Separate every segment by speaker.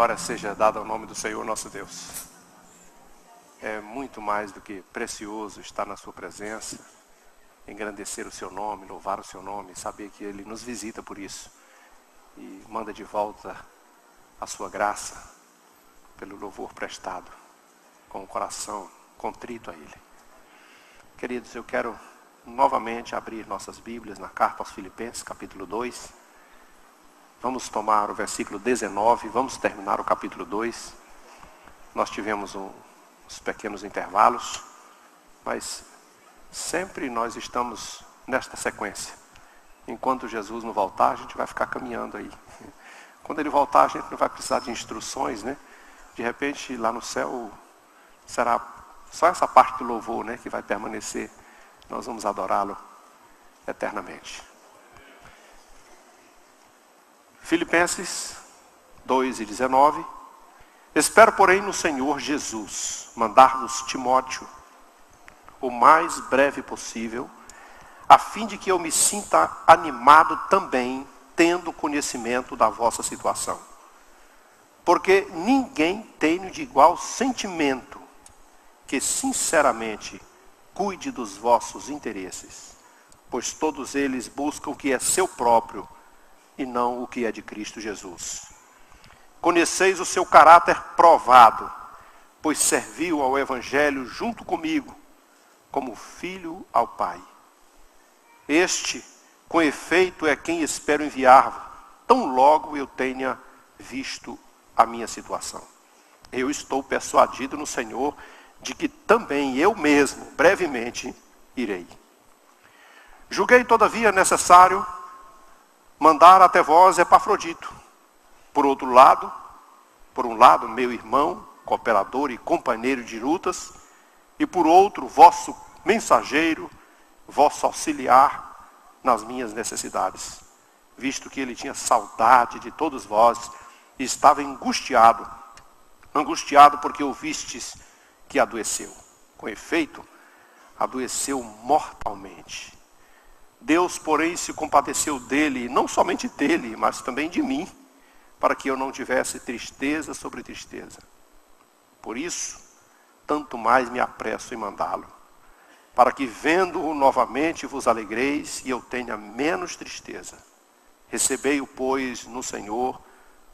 Speaker 1: glória seja dada ao nome do Senhor nosso Deus. É muito mais do que precioso estar na sua presença, engrandecer o seu nome, louvar o seu nome, saber que Ele nos visita por isso e manda de volta a sua graça pelo louvor prestado, com o coração contrito a Ele. Queridos, eu quero novamente abrir nossas Bíblias na carta aos Filipenses, capítulo 2. Vamos tomar o versículo 19, vamos terminar o capítulo 2. Nós tivemos uns pequenos intervalos, mas sempre nós estamos nesta sequência. Enquanto Jesus não voltar, a gente vai ficar caminhando aí. Quando Ele voltar, a gente não vai precisar de instruções, né? De repente, lá no céu, será só essa parte do louvor, né, que vai permanecer. Nós vamos adorá-lo eternamente. Filipenses 2:19. Espero, porém, no Senhor Jesus mandar-vos Timóteo o mais breve possível, a fim de que eu me sinta animado também, tendo conhecimento da vossa situação. Porque ninguém tem de igual sentimento que sinceramente cuide dos vossos interesses, pois todos eles buscam o que é seu próprio e não o que é de Cristo Jesus. Conheceis o seu caráter provado, pois serviu ao Evangelho junto comigo, como filho ao Pai. Este, com efeito, é quem espero enviar, tão logo eu tenha visto a minha situação. Eu estou persuadido no Senhor de que também eu mesmo, brevemente, irei. Julguei, todavia, necessário mandar até vós Epafrodito. Por um lado, meu irmão, cooperador e companheiro de lutas, e por outro, vosso mensageiro, vosso auxiliar nas minhas necessidades, visto que ele tinha saudade de todos vós e estava angustiado porque ouvistes que adoeceu. Com efeito, adoeceu mortalmente. Deus, porém, se compadeceu dele, não somente dele, mas também de mim, para que eu não tivesse tristeza sobre tristeza. Por isso, tanto mais me apresso em mandá-lo, para que, vendo-o novamente, vos alegreis e eu tenha menos tristeza. Recebei-o, pois, no Senhor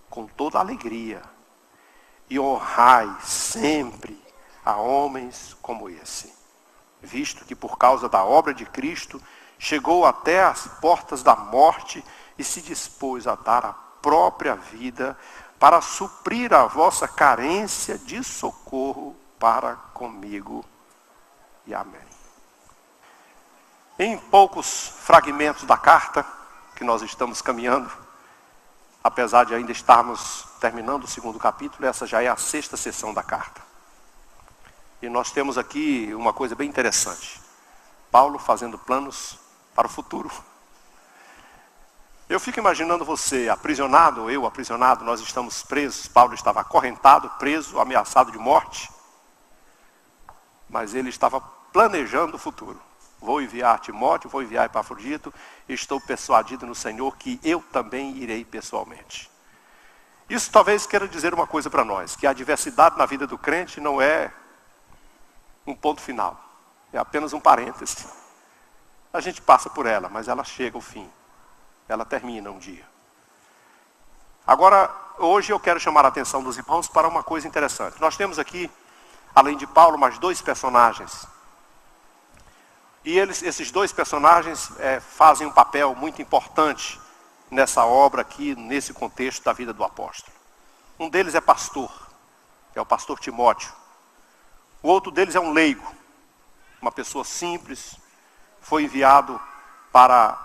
Speaker 1: com toda alegria, e honrai sempre a homens como esse, visto que por causa da obra de Cristo, chegou até as portas da morte e se dispôs a dar a própria vida para suprir a vossa carência de socorro para comigo. E amém. Em poucos fragmentos da carta que nós estamos caminhando, apesar de ainda estarmos terminando o 2º capítulo, essa já é a 6ª sessão da carta. E nós temos aqui uma coisa bem interessante. Paulo fazendo planos para o futuro. Eu fico imaginando você aprisionado, eu aprisionado, nós estamos presos. Paulo estava acorrentado, preso, ameaçado de morte. Mas ele estava planejando o futuro. Vou enviar Timóteo, vou enviar Epafrodito, e estou persuadido no Senhor que eu também irei pessoalmente. Isso talvez queira dizer uma coisa para nós, que a adversidade na vida do crente não é um ponto final, é apenas um parêntese. A gente passa por ela, mas ela chega ao fim. Ela termina um dia. Agora, hoje eu quero chamar a atenção dos irmãos para uma coisa interessante. Nós temos aqui, além de Paulo, mais 2 personagens. E esses 2 personagens fazem um papel muito importante nessa obra aqui, nesse contexto da vida do apóstolo. Um deles é pastor, que é o pastor Timóteo. O outro deles é um leigo, uma pessoa simples, foi enviado para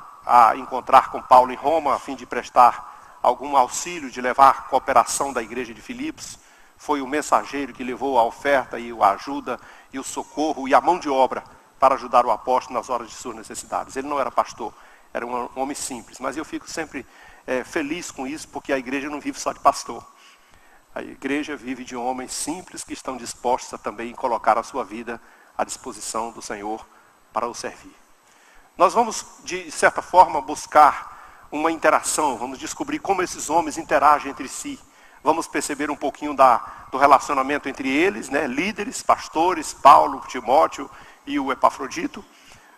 Speaker 1: encontrar com Paulo em Roma, a fim de prestar algum auxílio, de levar a cooperação da igreja de Filipos. Foi o mensageiro que levou a oferta e a ajuda e o socorro e a mão de obra para ajudar o apóstolo nas horas de suas necessidades. Ele não era pastor, era um homem simples, mas eu fico sempre feliz com isso, porque a igreja não vive só de pastor. A igreja vive de homens simples que estão dispostos a também colocar a sua vida à disposição do Senhor para o servir. Nós vamos, de certa forma, buscar uma interação, vamos descobrir como esses homens interagem entre si. Vamos perceber um pouquinho do relacionamento entre eles, né? Líderes, pastores, Paulo, Timóteo e o Epafrodito.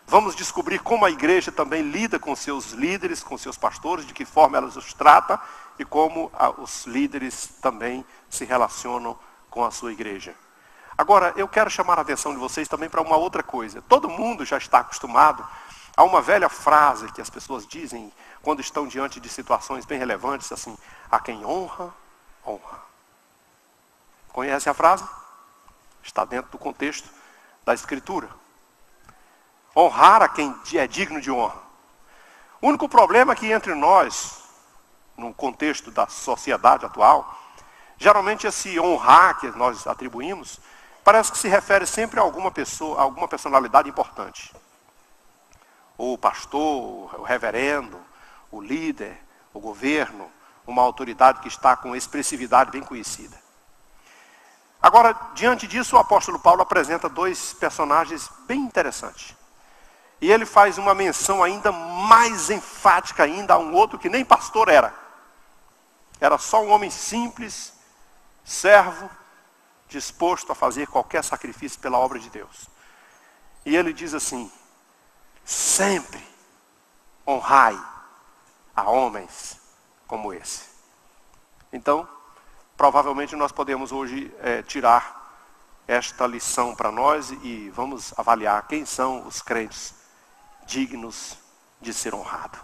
Speaker 1: Vamos descobrir como a igreja também lida com seus líderes, com seus pastores, de que forma ela os trata e como os líderes também se relacionam com a sua igreja. Agora, eu quero chamar a atenção de vocês também para uma outra coisa. Todo mundo já está acostumado a uma velha frase que as pessoas dizem quando estão diante de situações bem relevantes, assim: a quem honra, honra. Conhece a frase? Está dentro do contexto da Escritura. Honrar a quem é digno de honra. O único problema é que entre nós, no contexto da sociedade atual, geralmente esse honrar que nós atribuímos, parece que se refere sempre a alguma pessoa, a alguma personalidade importante. O pastor, o reverendo, o líder, o governo, uma autoridade que está com expressividade bem conhecida. Agora, diante disso, o apóstolo Paulo apresenta dois personagens bem interessantes. E ele faz uma menção ainda mais enfática ainda a um outro que nem pastor era. Era só um homem simples, servo, disposto a fazer qualquer sacrifício pela obra de Deus. E ele diz assim: sempre honrai a homens como esse. Então, provavelmente nós podemos hoje tirar esta lição para nós e vamos avaliar quem são os crentes dignos de ser honrado.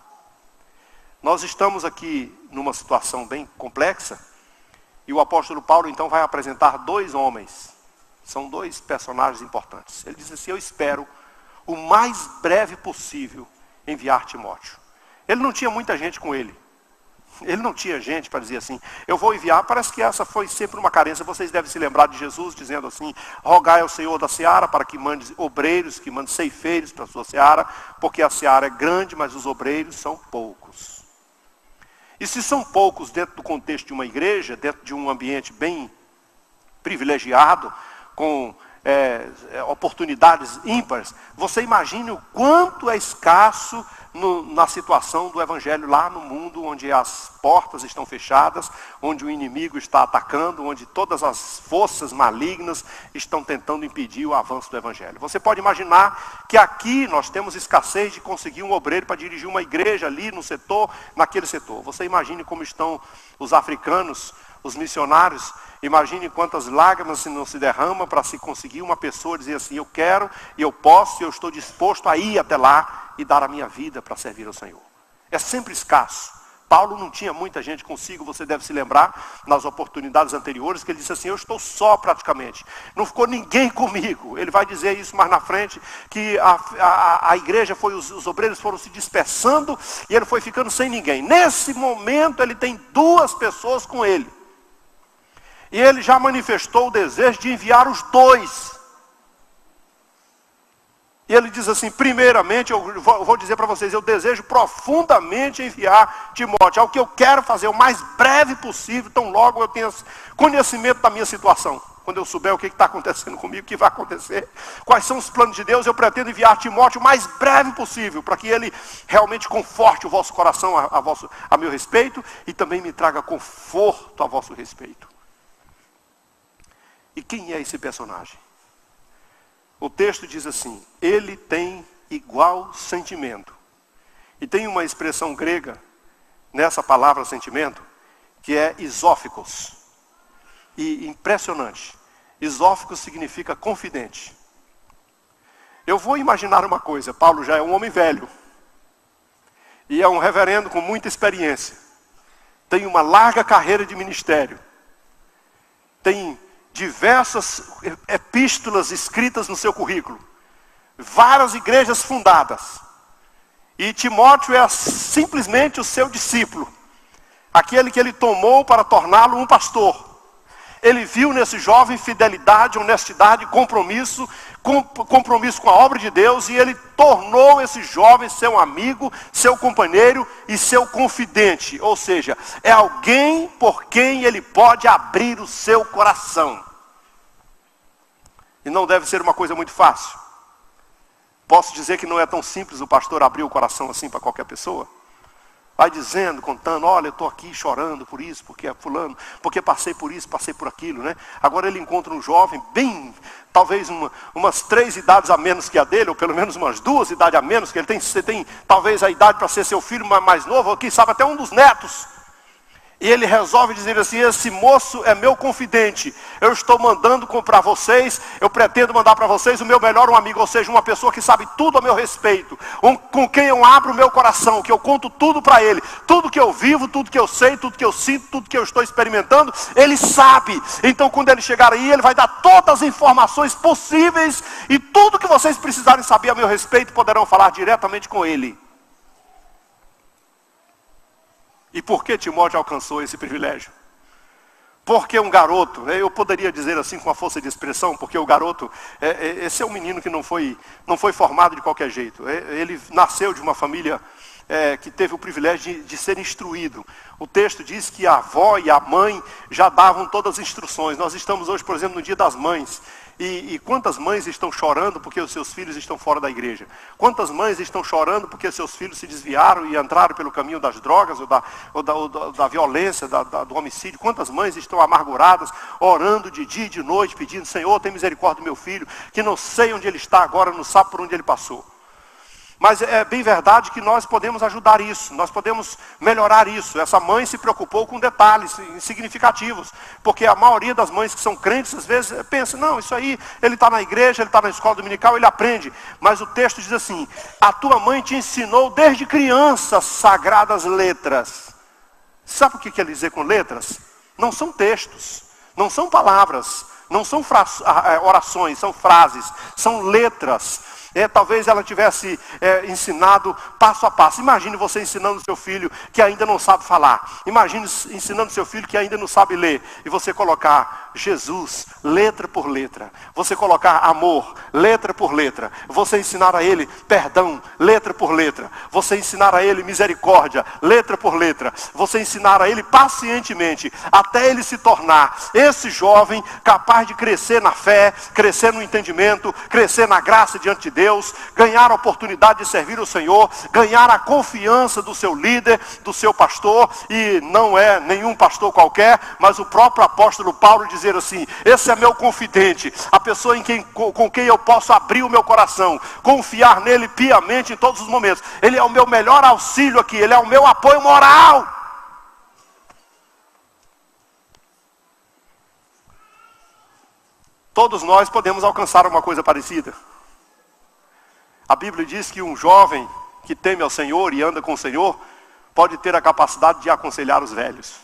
Speaker 1: Nós estamos aqui numa situação bem complexa e o apóstolo Paulo então vai apresentar dois homens. São dois personagens importantes. Ele diz assim: eu espero o mais breve possível enviar Timóteo. Ele não tinha muita gente com ele. Ele não tinha gente para dizer assim: eu vou enviar. Parece que essa foi sempre uma carência. Vocês devem se lembrar de Jesus dizendo assim: rogai ao Senhor da seara para que mande obreiros, que mande ceifeiros para a sua seara, porque a seara é grande, mas os obreiros são poucos. E se são poucos dentro do contexto de uma igreja, dentro de um ambiente bem privilegiado, com oportunidades ímpares, você imagine o quanto é escasso na situação do evangelho lá no mundo, onde as portas estão fechadas, onde o inimigo está atacando, onde todas as forças malignas estão tentando impedir o avanço do evangelho. Você pode imaginar que aqui nós temos escassez de conseguir um obreiro para dirigir uma igreja ali no setor, naquele setor. Você imagine como estão os africanos, os missionários. Imagine quantas lágrimas não se derramam para se conseguir uma pessoa dizer assim: eu quero, e eu posso, e eu estou disposto a ir até lá e dar a minha vida para servir ao Senhor. É sempre escasso. Paulo não tinha muita gente consigo, você deve se lembrar, nas oportunidades anteriores, que ele disse assim: eu estou só praticamente. Não ficou ninguém comigo. Ele vai dizer isso mais na frente, que a igreja os obreiros foram se dispersando e ele foi ficando sem ninguém. Nesse momento ele tem duas pessoas com ele. E ele já manifestou o desejo de enviar os dois. E ele diz assim: primeiramente, eu vou dizer para vocês, eu desejo profundamente enviar Timóteo. É o que eu quero fazer o mais breve possível, tão logo eu tenha conhecimento da minha situação. Quando eu souber o que está acontecendo comigo, o que vai acontecer, quais são os planos de Deus, eu pretendo enviar Timóteo o mais breve possível, para que ele realmente conforte o vosso coração a meu respeito, e também me traga conforto a vosso respeito. E quem é esse personagem? O texto diz assim: ele tem igual sentimento. E tem uma expressão grega nessa palavra sentimento, que é isóficos. E impressionante. Isóficos significa confidente. Eu vou imaginar uma coisa: Paulo já é um homem velho. E é um reverendo com muita experiência. Tem uma larga carreira de ministério. Tem diversas epístolas escritas no seu currículo. Várias igrejas fundadas. E Timóteo é simplesmente o seu discípulo. Aquele que ele tomou para torná-lo um pastor. Ele viu nesse jovem fidelidade, honestidade, compromisso com a obra de Deus. E ele tornou esse jovem seu amigo, seu companheiro e seu confidente. Ou seja, é alguém por quem ele pode abrir o seu coração. E não deve ser uma coisa muito fácil. Posso dizer que não é tão simples o pastor abrir o coração assim para qualquer pessoa? vai dizendo, contando, olha, eu estou aqui chorando por isso, porque é fulano, porque passei por isso, passei por aquilo, né? Agora ele encontra um jovem bem, talvez umas 3 idades a menos que a dele, ou pelo menos umas 2 idades a menos que ele tem. Você tem talvez a idade para ser seu filho mais novo, ou quem sabe até um dos netos. E ele resolve dizer assim, esse moço é meu confidente, eu estou mandando para vocês, eu pretendo mandar para vocês o meu melhor amigo, ou seja, uma pessoa que sabe tudo a meu respeito, com quem eu abro o meu coração, que eu conto tudo para ele, tudo que eu vivo, tudo que eu sei, tudo que eu sinto, tudo que eu estou experimentando, ele sabe. Então quando ele chegar aí, ele vai dar todas as informações possíveis, e tudo que vocês precisarem saber a meu respeito, poderão falar diretamente com ele. E por que Timóteo alcançou esse privilégio? Porque um garoto, eu poderia dizer assim com a força de expressão, porque o garoto, esse é um menino que não foi formado de qualquer jeito. Ele nasceu de uma família que teve o privilégio de ser instruído. O texto diz que a avó e a mãe já davam todas as instruções. Nós estamos hoje, por exemplo, no Dia das Mães. E quantas mães estão chorando porque os seus filhos estão fora da igreja? Quantas mães estão chorando porque seus filhos se desviaram e entraram pelo caminho das drogas, ou da violência, do homicídio? Quantas mães estão amarguradas, orando de dia e de noite, pedindo, Senhor, tem misericórdia do meu filho, que não sei onde ele está agora, não sabe por onde ele passou. Mas é bem verdade que nós podemos ajudar isso, nós podemos melhorar isso. Essa mãe se preocupou com detalhes significativos, porque a maioria das mães que são crentes, às vezes, pensa, não, isso aí, ele está na igreja, ele está na escola dominical, ele aprende. Mas o texto diz assim, a tua mãe te ensinou desde criança sagradas letras. Sabe o que quer dizer com letras? Não são textos, não são palavras, não são orações, são frases, são letras. Talvez ela tivesse ensinado passo a passo. Imagine você ensinando seu filho que ainda não sabe falar. Imagine ensinando seu filho que ainda não sabe ler. E você colocar Jesus, letra por letra. Você colocar amor, letra por letra. Você ensinar a ele perdão, letra por letra. Você ensinar a ele misericórdia, letra por letra. Você ensinar a ele pacientemente, até ele se tornar esse jovem capaz de crescer na fé, crescer no entendimento, crescer na graça diante de Deus, ganhar a oportunidade de servir o Senhor, ganhar a confiança do seu líder, do seu pastor, e não é nenhum pastor qualquer, mas o próprio apóstolo Paulo dizer assim, esse é meu confidente, a pessoa com quem eu posso abrir o meu coração, confiar nele piamente em todos os momentos. Ele é o meu melhor auxílio aqui, ele é o meu apoio moral. Todos nós podemos alcançar uma coisa parecida. A Bíblia diz que um jovem que teme ao Senhor e anda com o Senhor, pode ter a capacidade de aconselhar os velhos.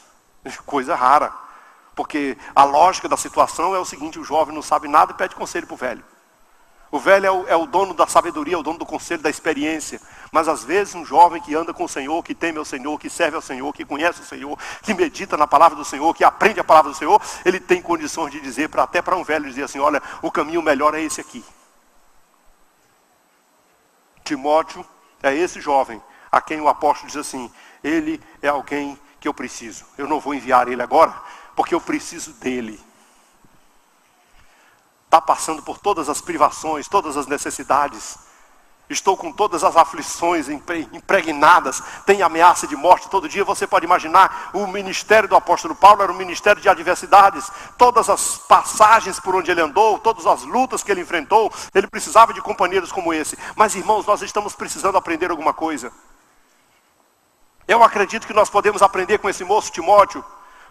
Speaker 1: Coisa rara. Porque a lógica da situação é o seguinte, o jovem não sabe nada e pede conselho para o velho. O velho é o dono da sabedoria, é o dono do conselho, da experiência. Mas às vezes um jovem que anda com o Senhor, que teme ao Senhor, que serve ao Senhor, que conhece o Senhor, que medita na palavra do Senhor, que aprende a palavra do Senhor, ele tem condições de dizer, até para um velho dizer assim, olha, o caminho melhor é esse aqui. Timóteo é esse jovem a quem o apóstolo diz assim, ele é alguém que eu preciso. Eu não vou enviar ele agora, porque eu preciso dele. Está passando por todas as privações, todas as necessidades. Estou com todas as aflições impregnadas, tem ameaça de morte todo dia. Você pode imaginar, o ministério do apóstolo Paulo era um ministério de adversidades. Todas as passagens por onde ele andou, todas as lutas que ele enfrentou, ele precisava de companheiros como esse. Mas irmãos, nós estamos precisando aprender alguma coisa. Eu acredito que nós podemos aprender com esse moço Timóteo.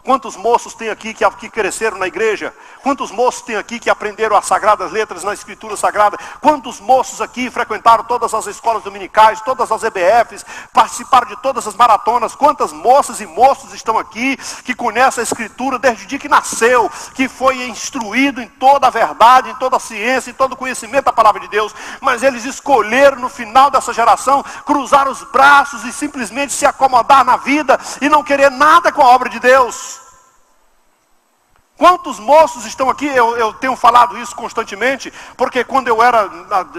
Speaker 1: Quantos moços tem aqui que cresceram na igreja? Quantos moços tem aqui que aprenderam as sagradas letras na escritura sagrada? Quantos moços aqui frequentaram todas as escolas dominicais, todas as EBFs, participaram de todas as maratonas? Quantas moças e moços estão aqui que conhecem a escritura desde o dia que nasceu, que foi instruído em toda a verdade, em toda a ciência, em todo o conhecimento da palavra de Deus, mas eles escolheram no final dessa geração cruzar os braços e simplesmente se acomodar na vida e não querer nada com a obra de Deus? Quantos moços estão aqui? Eu tenho falado isso constantemente, porque quando eu era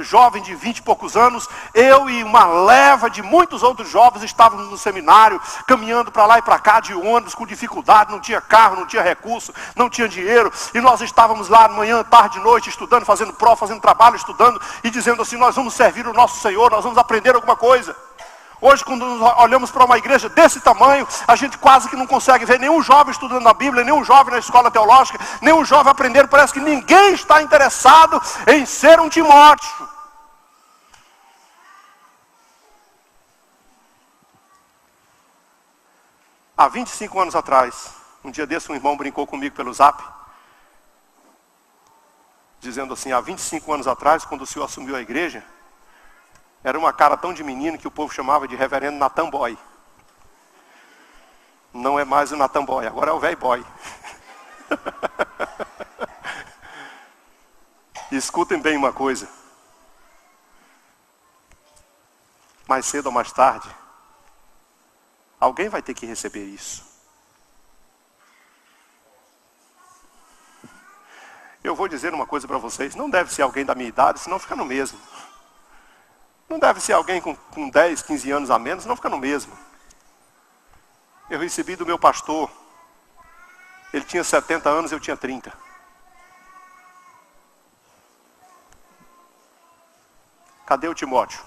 Speaker 1: jovem de 20 e poucos anos, eu e uma leva de muitos outros jovens estávamos no seminário, caminhando para lá e para cá de ônibus, com dificuldade, não tinha carro, não tinha recurso, não tinha dinheiro, e nós estávamos lá manhã, tarde, noite, estudando, fazendo prova, fazendo trabalho, estudando, e dizendo assim, nós vamos servir o nosso Senhor, nós vamos aprender alguma coisa. Hoje, quando nós olhamos para uma igreja desse tamanho, a gente quase que não consegue ver nenhum jovem estudando a Bíblia, nenhum jovem na escola teológica, nenhum jovem aprendendo. Parece que ninguém está interessado em ser um Timóteo. Há 25 anos atrás, um dia desse um irmão brincou comigo pelo Zap, dizendo assim: há 25 anos atrás, quando o senhor assumiu a igreja, era uma cara tão de menino que o povo chamava de reverendo Natan Boy. Não é mais o Natan Boy, agora é o velho boy. Escutem bem uma coisa. Mais cedo ou mais tarde, alguém vai ter que receber isso. Eu vou dizer uma coisa para vocês: não deve ser alguém da minha idade, senão fica no mesmo. Não deve ser alguém com 10, 15 anos a menos, senão fica no mesmo. Eu recebi do meu pastor, ele tinha 70 anos, eu tinha 30. Cadê o Timóteo?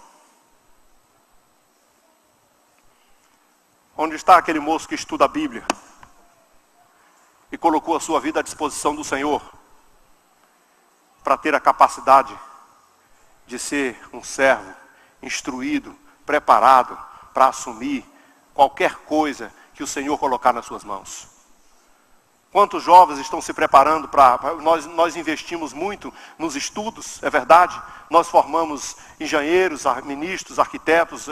Speaker 1: Onde está aquele moço que estuda a Bíblia e colocou a sua vida à disposição do Senhor para ter a capacidade de ser um servo instruído, preparado para assumir qualquer coisa que o Senhor colocar nas suas mãos? Quantos jovens estão se preparando para... Nós investimos muito nos estudos, é verdade. Nós formamos engenheiros, ministros, arquitetos,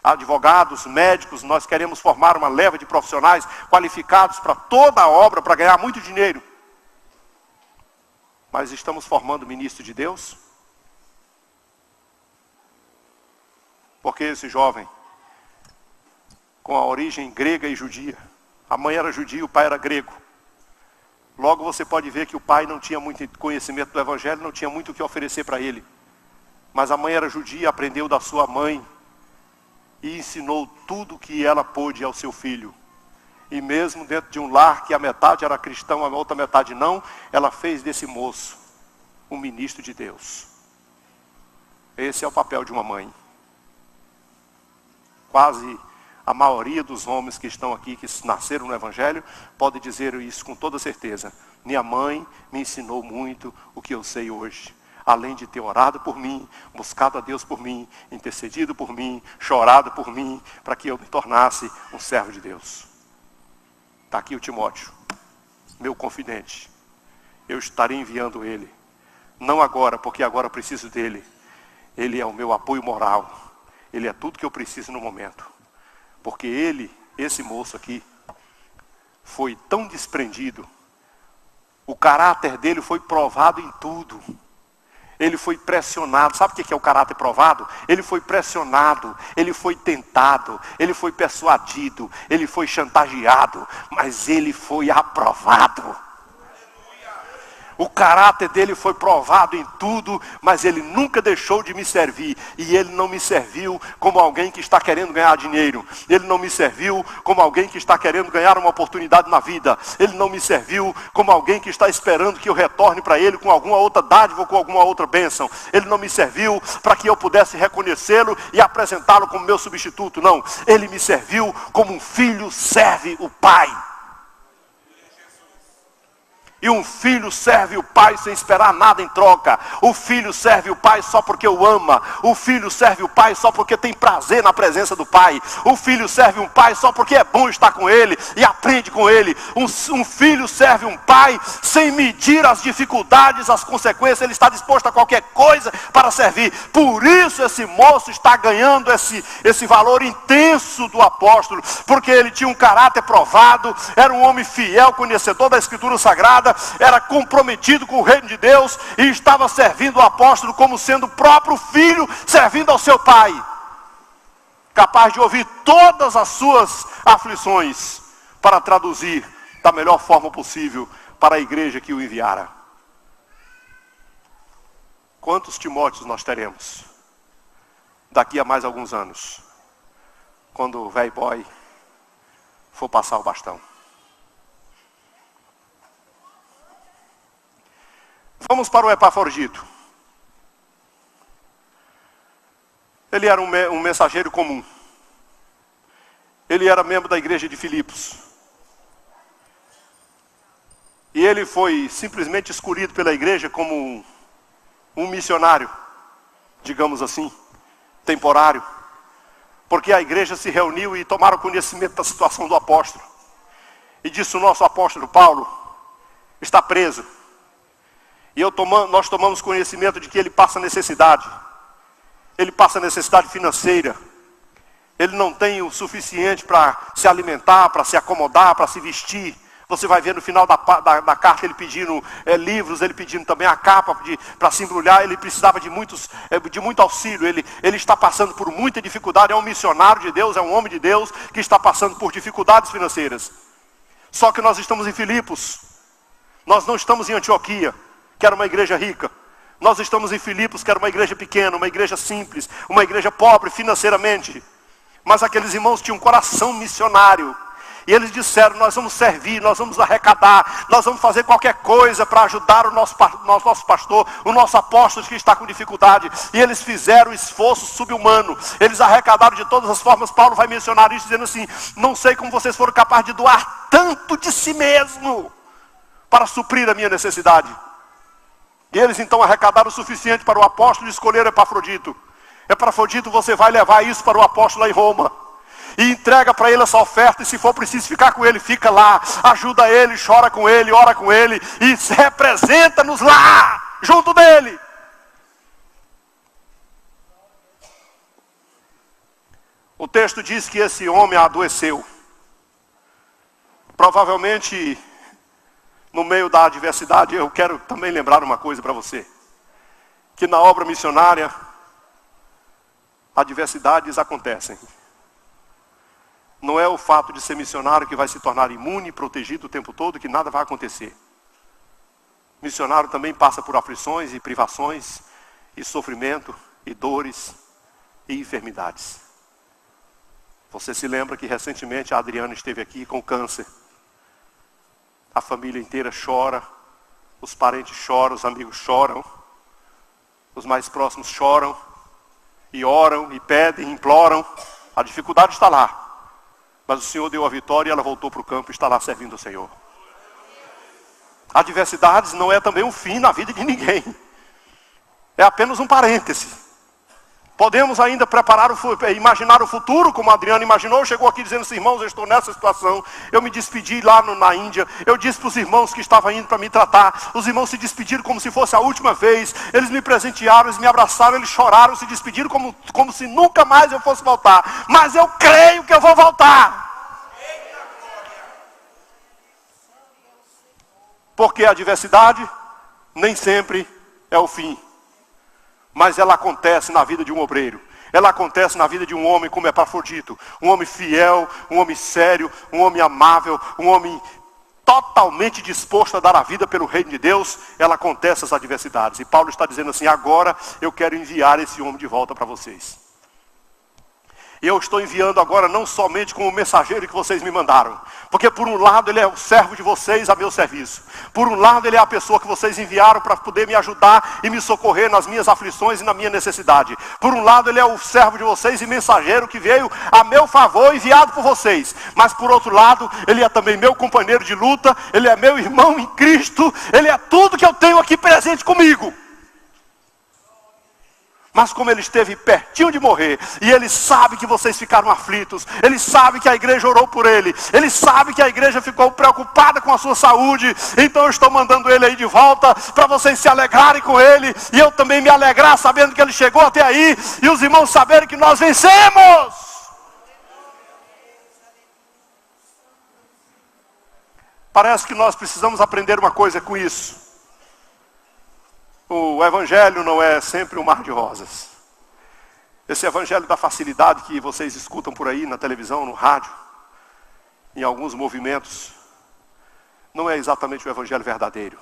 Speaker 1: advogados, médicos. Nós queremos formar uma leva de profissionais qualificados para toda a obra, para ganhar muito dinheiro. Mas estamos formando ministro de Deus? Porque esse jovem, com a origem grega e judia, a mãe era judia, o pai era grego. Logo você pode ver que o pai não tinha muito conhecimento do Evangelho, não tinha muito o que oferecer para ele. Mas a mãe era judia, aprendeu da sua mãe e ensinou tudo o que ela pôde ao seu filho. E mesmo dentro de um lar que a metade era cristão, a outra metade não, ela fez desse moço um ministro de Deus. Esse é o papel de uma mãe. Quase a maioria dos homens que estão aqui, que nasceram no Evangelho, pode dizer isso com toda certeza. Minha mãe me ensinou muito o que eu sei hoje. Além de ter orado por mim, buscado a Deus por mim, intercedido por mim, chorado por mim, para que eu me tornasse um servo de Deus. Está aqui o Timóteo, meu confidente. Eu estarei enviando ele. Não agora, porque agora eu preciso dele. Ele é o meu apoio moral. Ele é tudo que eu preciso no momento. Porque ele, esse moço aqui, foi tão desprendido. O caráter dele foi provado em tudo. Ele foi pressionado. Sabe o que é o caráter provado? Ele foi pressionado, ele foi tentado, ele foi persuadido, ele foi chantageado, mas ele foi aprovado. O caráter dele foi provado em tudo, mas ele nunca deixou de me servir. E ele não me serviu como alguém que está querendo ganhar dinheiro. Ele não me serviu como alguém que está querendo ganhar uma oportunidade na vida. Ele não me serviu como alguém que está esperando que eu retorne para ele com alguma outra dádiva ou com alguma outra bênção. Ele não me serviu para que eu pudesse reconhecê-lo e apresentá-lo como meu substituto. Não, ele me serviu como um filho serve o pai. E um filho serve o pai sem esperar nada em troca. O filho serve o pai só porque o ama. O filho serve o pai só porque tem prazer na presença do pai. O filho serve um pai só porque é bom estar com ele e aprende com ele. Um filho serve um pai sem medir as dificuldades, as consequências. Ele está disposto a qualquer coisa para servir. Por isso esse moço está ganhando esse valor intenso do apóstolo. Porque ele tinha um caráter provado. Era um homem fiel, conhecedor da Escritura Sagrada. Era comprometido com o reino de Deus e estava servindo o apóstolo como sendo o próprio filho servindo ao seu pai, capaz de ouvir todas as suas aflições para traduzir da melhor forma possível para a igreja que o enviara. Quantos Timóteos nós teremos daqui a mais alguns anos, quando o velho boy for passar o bastão? Vamos para o Epafrodito. Ele era um mensageiro comum. Ele era membro da igreja de Filipos. E ele foi simplesmente escolhido pela igreja como um missionário, digamos assim, temporário. Porque a igreja se reuniu e tomaram conhecimento da situação do apóstolo. E disse: o nosso apóstolo Paulo está preso. E nós tomamos conhecimento de que ele passa necessidade. Ele passa necessidade financeira. Ele não tem o suficiente para se alimentar, para se acomodar, para se vestir. Você vai ver no final da carta ele pedindo livros, ele pedindo também a capa para se embrulhar. Ele precisava de muito auxílio. Ele está passando por muita dificuldade. É um missionário de Deus, é um homem de Deus que está passando por dificuldades financeiras. Só que nós estamos em Filipos. Nós não estamos em Antioquia, que era uma igreja rica. Nós estamos em Filipos, que era uma igreja pequena, uma igreja simples, uma igreja pobre financeiramente. Mas aqueles irmãos tinham um coração missionário. E eles disseram: nós vamos servir, nós vamos arrecadar, nós vamos fazer qualquer coisa para ajudar o nosso pastor, o nosso apóstolo que está com dificuldade. E eles fizeram esforço subhumano. Eles arrecadaram de todas as formas. Paulo vai mencionar isso dizendo assim: não sei como vocês foram capazes de doar tanto de si mesmo para suprir a minha necessidade. E eles então arrecadaram o suficiente para o apóstolo escolher Epafrodito. Epafrodito, você vai levar isso para o apóstolo lá em Roma. E entrega para ele essa oferta, e se for preciso ficar com ele, fica lá, ajuda ele, chora com ele, ora com ele, e representa-nos lá, junto dele. O texto diz que esse homem adoeceu. Provavelmente, no meio da adversidade, eu quero também lembrar uma coisa para você. Que na obra missionária, adversidades acontecem. Não é o fato de ser missionário que vai se tornar imune, protegido o tempo todo, que nada vai acontecer. Missionário também passa por aflições e privações, e sofrimento, e dores, e enfermidades. Você se lembra que recentemente a Adriana esteve aqui com câncer. A família inteira chora, os parentes choram, os amigos choram, os mais próximos choram, e oram, e pedem, e imploram. A dificuldade está lá. Mas o Senhor deu a vitória e ela voltou para o campo e está lá servindo o Senhor. Adversidades não é também um fim na vida de ninguém. É apenas um parêntese. Podemos ainda imaginar o futuro, como a Adriana imaginou. Chegou aqui dizendo assim: irmãos, eu estou nessa situação. Eu me despedi lá na Índia. Eu disse para os irmãos que estavam indo para me tratar. Os irmãos se despediram como se fosse a última vez. Eles me presentearam, eles me abraçaram, eles choraram, se despediram como se nunca mais eu fosse voltar. Mas eu creio que eu vou voltar. Porque a adversidade nem sempre é o fim. Mas ela acontece na vida de um obreiro. Ela acontece na vida de um homem como Epafrodito. Um homem fiel, um homem sério, um homem amável, um homem totalmente disposto a dar a vida pelo reino de Deus. Ela acontece essas adversidades. E Paulo está dizendo assim: agora eu quero enviar esse homem de volta para vocês. E eu estou enviando agora não somente como mensageiro que vocês me mandaram. Porque por um lado ele é o servo de vocês a meu serviço. Por um lado ele é a pessoa que vocês enviaram para poder me ajudar e me socorrer nas minhas aflições e na minha necessidade. Por um lado ele é o servo de vocês e mensageiro que veio a meu favor, enviado por vocês. Mas por outro lado ele é também meu companheiro de luta. Ele é meu irmão em Cristo. Ele é tudo que eu tenho aqui presente comigo. Mas como ele esteve pertinho de morrer, e ele sabe que vocês ficaram aflitos, ele sabe que a igreja orou por ele, ele sabe que a igreja ficou preocupada com a sua saúde, então eu estou mandando ele aí de volta, para vocês se alegrarem com ele, e eu também me alegrar sabendo que ele chegou até aí, e os irmãos saberem que nós vencemos. Parece que nós precisamos aprender uma coisa com isso. O evangelho não é sempre um mar de rosas. Esse evangelho da facilidade que vocês escutam por aí na televisão, no rádio, em alguns movimentos, não é exatamente o evangelho verdadeiro.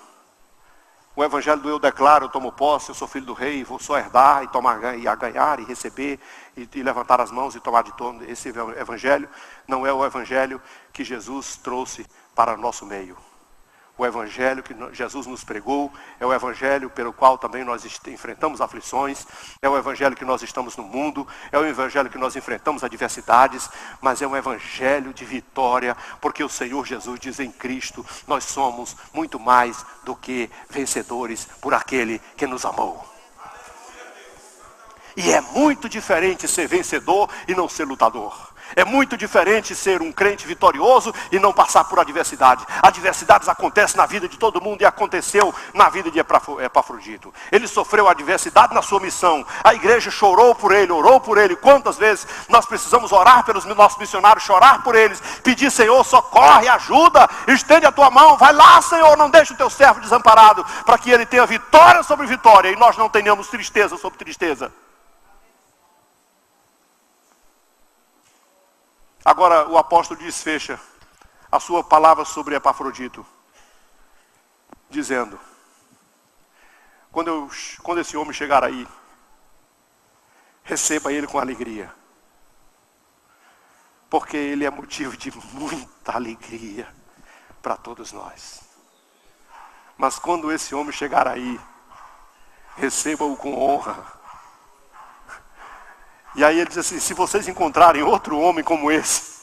Speaker 1: O evangelho do eu declaro, eu tomo posse, eu sou filho do rei, vou só herdar e tomar e a ganhar e receber e levantar as mãos e tomar de todo. Esse evangelho não é o evangelho que Jesus trouxe para nosso meio. O evangelho que Jesus nos pregou é o evangelho pelo qual também nós enfrentamos aflições, é o evangelho que nós estamos no mundo, é o evangelho que nós enfrentamos adversidades, mas é um evangelho de vitória, porque o Senhor Jesus diz: em Cristo nós somos muito mais do que vencedores por aquele que nos amou. E é muito diferente ser vencedor e não ser lutador. É muito diferente ser um crente vitorioso e não passar por adversidade. Adversidades acontecem na vida de todo mundo e aconteceu na vida de Epafrodito. Ele sofreu adversidade na sua missão. A igreja chorou por ele, orou por ele. Quantas vezes nós precisamos orar pelos nossos missionários, chorar por eles, pedir: Senhor, socorre, ajuda, estende a tua mão, vai lá, Senhor, não deixe o teu servo desamparado, para que ele tenha vitória sobre vitória e nós não tenhamos tristeza sobre tristeza. Agora o apóstolo desfecha a sua palavra sobre Epafrodito, dizendo: quando esse homem chegar aí, receba ele com alegria, porque ele é motivo de muita alegria para todos nós. Mas quando esse homem chegar aí, receba-o com honra. E aí ele diz assim: se vocês encontrarem outro homem como esse,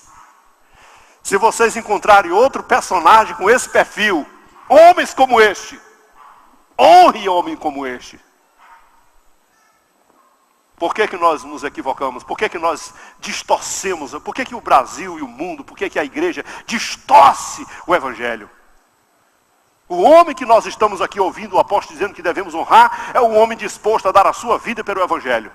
Speaker 1: se vocês encontrarem outro personagem com esse perfil, homens como este, honre homem como este. Por que nós nos equivocamos? Por que nós distorcemos? Por que o Brasil e o mundo, por que a igreja distorce o evangelho? O homem que nós estamos aqui ouvindo o apóstolo dizendo que devemos honrar é um homem disposto a dar a sua vida pelo evangelho.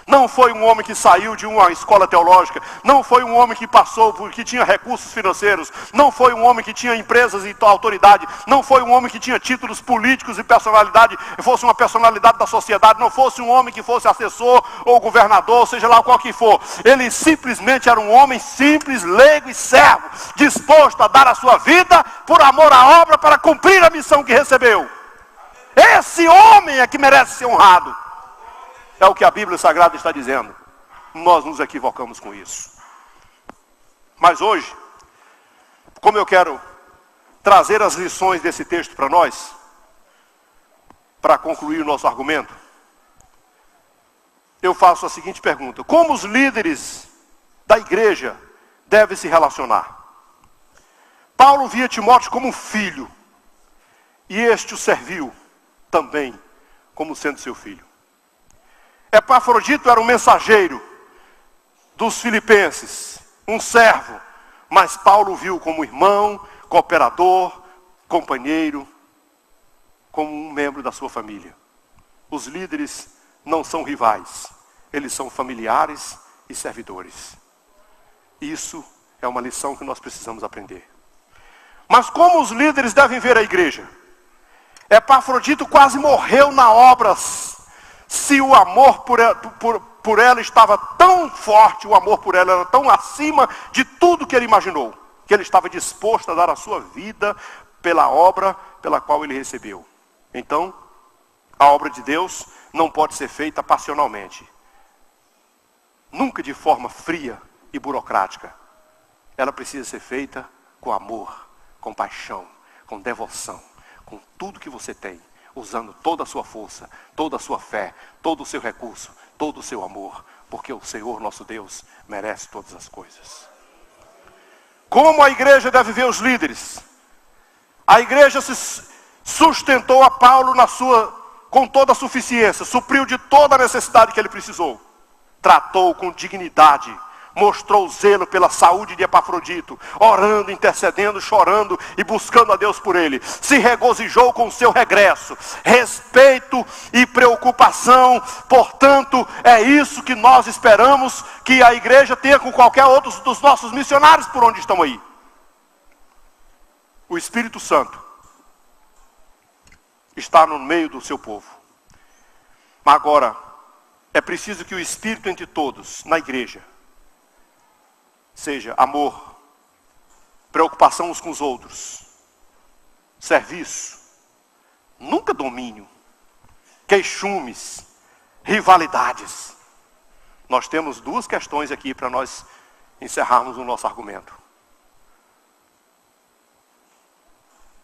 Speaker 1: Não foi um homem que saiu de uma escola teológica. Não foi um homem que passou, que tinha recursos financeiros. Não foi um homem que tinha empresas e autoridade. Não foi um homem que tinha títulos políticos e personalidade, fosse uma personalidade da sociedade. Não fosse um homem que fosse assessor ou governador, seja lá qual que for. Ele simplesmente era um homem simples, leigo e servo, disposto a dar a sua vida por amor à obra para cumprir a missão que recebeu. Esse homem é que merece ser honrado. É o que a Bíblia Sagrada está dizendo. Nós nos equivocamos com isso. Mas hoje, como eu quero trazer as lições desse texto para nós, para concluir o nosso argumento, eu faço a seguinte pergunta: como os líderes da igreja devem se relacionar? Paulo via Timóteo como um filho, e este o serviu também como sendo seu filho. Epafrodito era um mensageiro dos filipenses, um servo, mas Paulo o viu como irmão, cooperador, companheiro, como um membro da sua família. Os líderes não são rivais, eles são familiares e servidores. Isso é uma lição que nós precisamos aprender. Mas como os líderes devem ver a igreja? Epafrodito quase morreu na obra. Se o amor por ela estava tão forte, o amor por ela era tão acima de tudo que ele imaginou, que ele estava disposto a dar a sua vida pela obra pela qual ele recebeu. Então, a obra de Deus não pode ser feita passionalmente. Nunca de forma fria e burocrática. Ela precisa ser feita com amor, com paixão, com devoção, com tudo que você tem. Usando toda a sua força, toda a sua fé, todo o seu recurso, todo o seu amor. Porque o Senhor nosso Deus merece todas as coisas. Como a igreja deve ver os líderes? A igreja se sustentou a Paulo com toda a suficiência. Supriu de toda a necessidade que ele precisou. Tratou com dignidade. Mostrou zelo pela saúde de Epafrodito, orando, intercedendo, chorando e buscando a Deus por ele. Se regozijou com o seu regresso. Respeito e preocupação, portanto, é isso que nós esperamos que a igreja tenha com qualquer outro dos nossos missionários por onde estão aí. O Espírito Santo está no meio do seu povo. Mas agora, é preciso que o Espírito entre todos, na igreja, seja amor, preocupação uns com os outros, serviço, nunca domínio, queixumes, rivalidades. Nós temos duas questões aqui para nós encerrarmos o nosso argumento.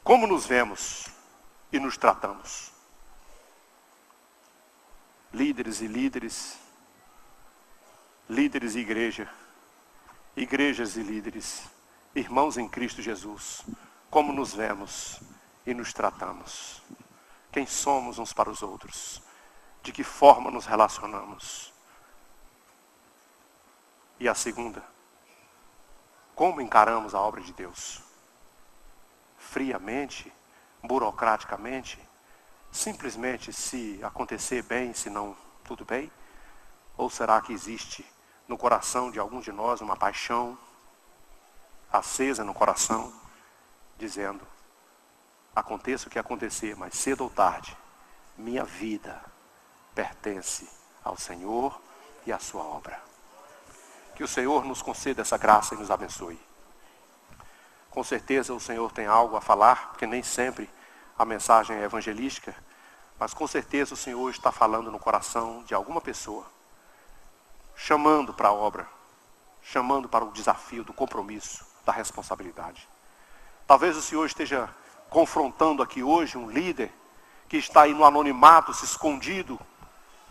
Speaker 1: como nos vemos e nos tratamos. Líderes e líderes, líderes e igreja, igrejas e líderes, irmãos em Cristo Jesus, como nos vemos e nos tratamos. Quem somos uns para os outros? De que forma nos relacionamos? E a segunda, como encaramos a obra de Deus? Friamente, burocraticamente, simplesmente se acontecer bem, se não, tudo bem? Ou será que existe no coração de algum de nós uma paixão acesa no coração, dizendo, aconteça o que acontecer, mas cedo ou tarde, minha vida pertence ao Senhor e à sua obra. Que o Senhor nos conceda essa graça e nos abençoe. Com certeza o Senhor tem algo a falar, porque nem sempre a mensagem é evangelística, mas com certeza o Senhor está falando no coração de alguma pessoa, chamando para a obra, chamando para o desafio do compromisso, da responsabilidade. Talvez o Senhor esteja confrontando aqui hoje um líder que está aí no anonimato, se escondido,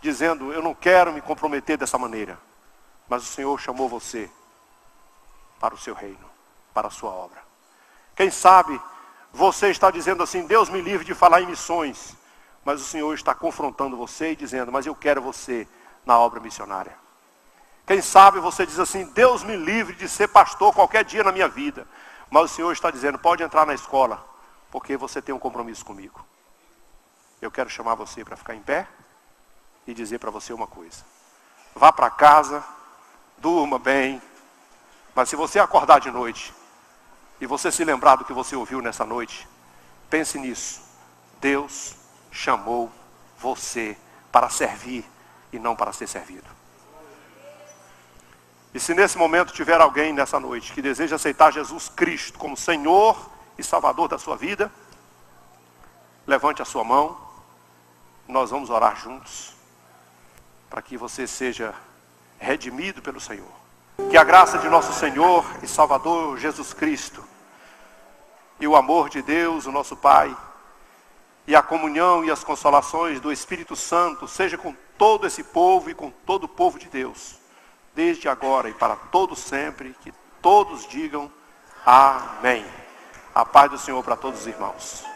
Speaker 1: dizendo, eu não quero me comprometer dessa maneira. Mas o Senhor chamou você para o seu reino, para a sua obra. Quem sabe você está dizendo assim, Deus me livre de falar em missões. Mas o Senhor está confrontando você e dizendo, mas eu quero você na obra missionária. Quem sabe você diz assim, Deus me livre de ser pastor qualquer dia na minha vida. Mas o Senhor está dizendo, pode entrar na escola, porque você tem um compromisso comigo. Eu quero chamar você para ficar em pé e dizer para você uma coisa. Vá para casa, durma bem, mas se você acordar de noite e você se lembrar do que você ouviu nessa noite, pense nisso. Deus chamou você para servir e não para ser servido. E se nesse momento tiver alguém nessa noite que deseja aceitar Jesus Cristo como Senhor e Salvador da sua vida, levante a sua mão, nós vamos orar juntos, para que você seja redimido pelo Senhor. Que a graça de nosso Senhor e Salvador Jesus Cristo, e o amor de Deus, o nosso Pai, e a comunhão e as consolações do Espírito Santo, seja com todo esse povo e com todo o povo de Deus, desde agora e para todo sempre, que todos digam amém. A paz do Senhor para todos os irmãos.